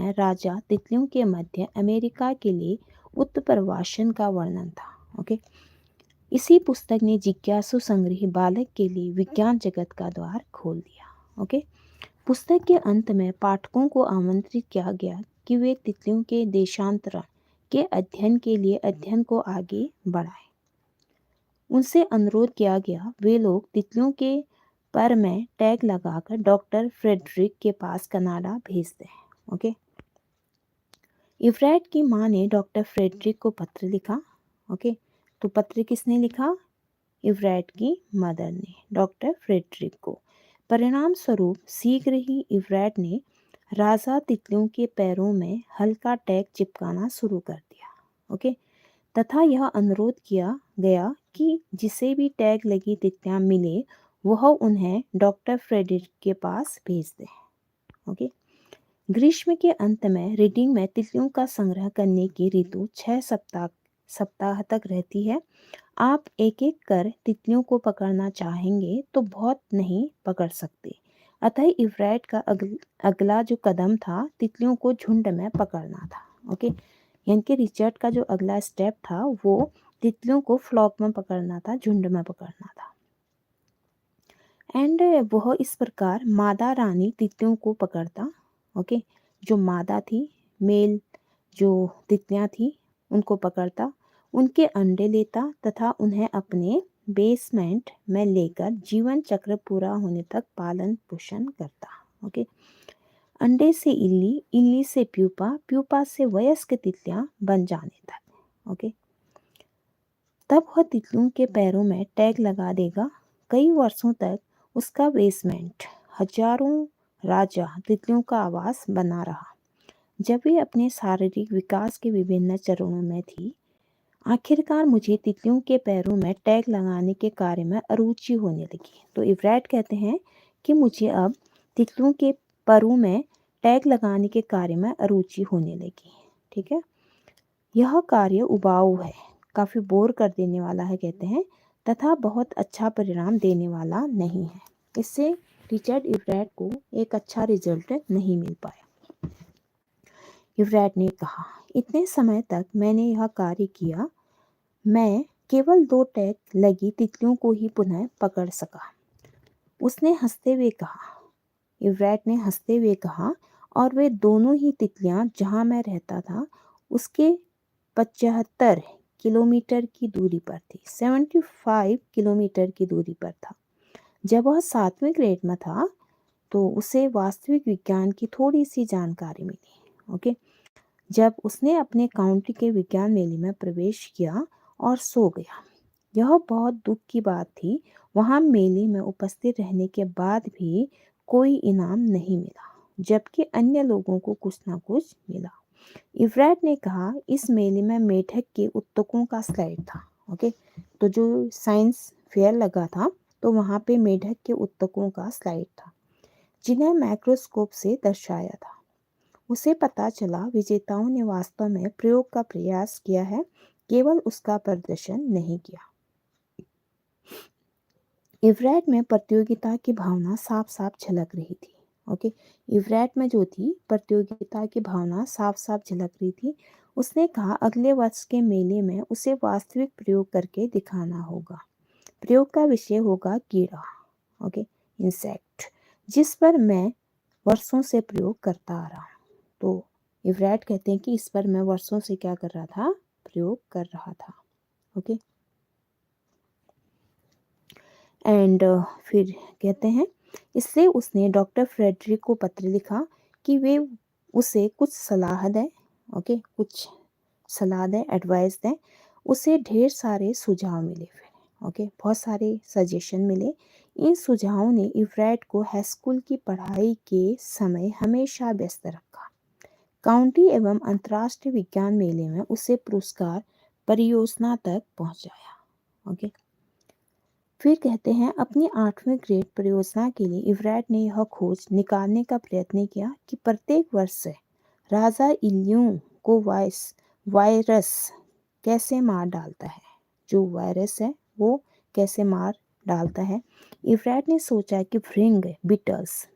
में राजा तितलियों के मध्य अमेरिका के लिए उत्प्रवासन का वर्णन था। ओके, इसी पुस्तक ने जिज्ञासु संग्रही बालक के लिए विज्ञान जगत का द्वार खोल दिया। ओके, पुस्तक के अंत में पाठकों को आमंत्रित किया गया कि वे तितलियों के देशांतरण के अध्ययन के लिए अध्ययन को आगे बढ़ाएं। उनसे अनुरोध किया गया वे लोग तितलियों के पर में टैग लगाकर डॉक्टर फ्रेडरिक के पास कनाडा भेज दें। ओके, इवरेट की माँ ने डॉक्टर फ्रेडरिक को पत्र लिखा। ओके, तो पत्र किसने लिखा? इवरेट की मदर ने डॉक्टर फ्रेडरिक को। परिणाम स्वरूप शीघ्र ही इवरेट ने राजा तितलियों के पैरों में हल्का टैग चिपकाना शुरू कर दिया। ओके, तथा यह अनुरोध किया गया कि जिसे भी टैग लगी तितलियां मिले वह उन्हें डॉक्टर फ्रेडरिक के पास भेज दें। ओके, ग्रीष्म के अंत में रीडिंग में तितलियों का संग्रह करने की ऋतु 6 सप्ताह तक रहती है। आप एक एक कर तितलियों को पकड़ना चाहेंगे तो बहुत नहीं पकड़ सकते। अतः इवरेट का अगला जो कदम था तितलियों को झुंड में पकड़ना था। ओके, यानी कि रिचर्ड का जो अगला स्टेप था वो तितलियों को फ्लॉक में पकड़ना था, झुंड में पकड़ना था। एंड वह इस प्रकार मादा रानी तितलियों को पकड़ता। ओके, जो मादा थी, मेल जो तितलियां थी उनको पकड़ता, उनके अंडे लेता तथा उन्हें अपने बेसमेंट में लेकर जीवन चक्र पूरा होने तक पालन पोषण करता। ओके, अंडे से इल्ली, इल्ली से प्यूपा, प्यूपा से वयस्क तितलियां बन जाने तक। ओके, तब वह तितलियों के पैरों में टैग लगा देगा। कई वर्षों तक उसका बेसमेंट हजारों राजा तितलियों का आवास बना रहा। जब वे अपने शारीरिक विकास के विभिन्न चरणों में थी, आखिरकार मुझे तितलियों के पैरों में टैग लगाने के कार्य में अरुचि होने लगी। तो इवरेट कहते हैं कि मुझे अब तितलियों के पैरों में टैग लगाने के कार्य में अरुचि होने लगी। ठीक है, यह कार्य उबाऊ है, काफ़ी बोर कर देने वाला है कहते हैं, तथा बहुत अच्छा परिणाम देने वाला नहीं है। इससे रिचर्ड इवरेट को एक अच्छा रिजल्ट नहीं मिल पाया। इवरेट ने कहा, इतने समय तक मैंने यह कार्य किया, मैं केवल 2 टैग लगी तितलियों को ही पुनः पकड़ सका। उसने हंसते हुए कहा, इवरेट ने हंसते हुए कहा, और वे दोनों ही तितलियां जहां मैं रहता था उसके 75 किलोमीटर की दूरी पर थी, 75 किलोमीटर की दूरी पर था। जब वह 7वें ग्रेड में था तो उसे वास्तविक विज्ञान की थोड़ी सी जानकारी मिली। ओके, जब उसने अपने काउंटी के विज्ञान मेले में प्रवेश किया और सो गया। यह बहुत दुख की बात थी। वहां मेले में उपस्थित रहने के बाद भी कोई इनाम नहीं मिला, जबकि अन्य लोगों को कुछ ना कुछ मिला। इवरेट ने कहा, इस मेले में मेढक के उत्तकों का स्लाइड था। ओके, तो जो साइंस फेयर लगा था तो वहाँ पे मेढक के उत्तकों का स्लाइड था, जिन्हें माइक्रोस्कोप से दर्शाया था। उसे पता चला विजेताओं ने वास्तव में प्रयोग का प्रयास किया है, केवल उसका प्रदर्शन नहीं किया। इवरेट में प्रतियोगिता की भावना साफ साफ झलक रही थी। ओके, इवरेट में जो थी प्रतियोगिता की भावना साफ साफ झलक रही थी। उसने कहा, अगले वर्ष के मेले में उसे वास्तविक प्रयोग करके दिखाना होगा। प्रयोग का विषय होगा कीड़ा। ओके, इंसेक्ट, जिस पर मैं वर्षों से प्रयोग करता आ रहा हूँ। तो इवरेट कहते हैं कि इस पर मैं वर्षों से क्या कर रहा था? प्रयोग कर रहा था। ओके, एंड फिर कहते हैं इसलिए उसने डॉक्टर फ्रेडरिक को पत्र लिखा कि वे उसे कुछ सलाह दें। ओके, कुछ सलाह दें, एडवाइस दें। उसे ढेर सारे सुझाव मिले। फिर ओके, बहुत सारे सजेशन मिले। इन सुझावों ने इवरेट को हाई स्कूल की पढ़ाई के समय हमेशा व्यस्त रखा। काउंटी एवं अंतर्राष्ट्रीय विज्ञान मेले में उसे पुरस्कार परियोजना तक पहुंचाया। ओके, फिर कहते हैं अपनी 8वीं ग्रेड परियोजना के लिए इवरेट ने यह खोज निकालने का प्रयत्न किया कि प्रत्येक वर्ष से राजा इल्लियों को वायरस कैसे मार डालता है। जो वायरस है वो कैसे मार डालता है। इवरेट ने सोचा कि फ्रिंग बीटल्स